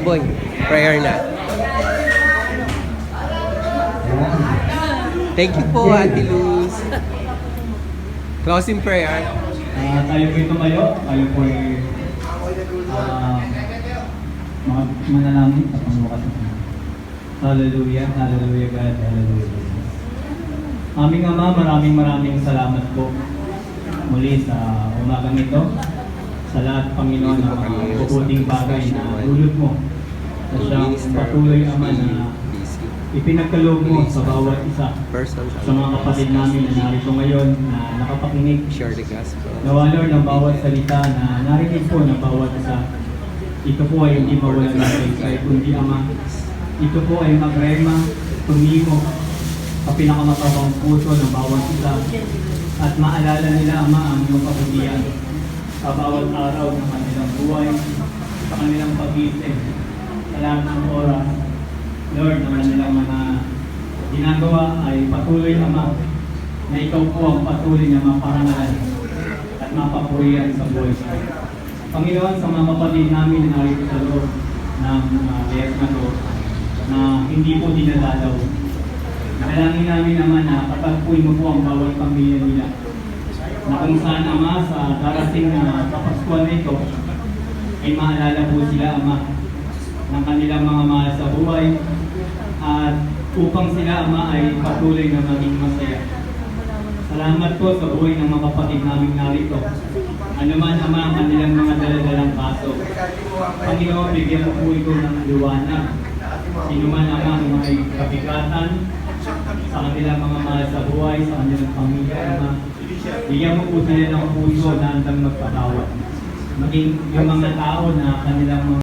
Boy, prayer na. Thank you po, Ate Luz. Closing prayer. Tayo po tumayo. Tayo po manalangin sa pangbukas ng Panginoon. Hallelujah, hallelujah God, hallelujah. Aming Ama, maraming salamat po muli sa umagang ito. Sa lahat, Panginoon, ng mga mabubuting bagay na dulot mo. Sa siyang patuloy, Ama, na ipinagkaloob mo sa bawat isa. Sa mga kapatid namin na narito ngayon na nakapakinig. Nawa, Lord, ng bawat salita na narinig po ng bawat isa. Ito po ay hindi mawala natin kahit kundi, Ama. Ito po ay magrema, tumimo sa pinakamatawang puso ng bawat isa. At maalala nila, Ama, ang iyong kabutihan sa bawat araw ng kanilang buhay, sa kanilang pag-isip, sa lahat ng oras. Lord, ng kanilang mga ginagawa ay patuloy, Ama, na ikaw po ang patuloy na maparangalan at mapapurihan sa buhay. Panginoon, sa mga kapatid namin na narito sa loob ng leyes na to, na hindi po dinadalaw. Nakalangin namin naman na kapagpuin mo po ang bawat pamilya nila. Na kung saan, Ama, sa darating na Kapaskuhan na ito, ay maalala po sila, Ama, ng kanilang mga mahal sa buhay at upang sila, Ama, ay patuloy na maging masaya. Salamat po sa buhay ng mga kapatid namin narito. Ano man, Ama, ang kanilang mga daladalang kaso. Panginoon, bigyan mo po ito ng liwanag. Sino man, Ama, ang mga kabigatan sa kanilang mga mahal sa buhay, sa kanilang pamilya, Ama. Bigyan mo po sila ng puso na handang magpatawad. Maging yung mga tao na kanilang mga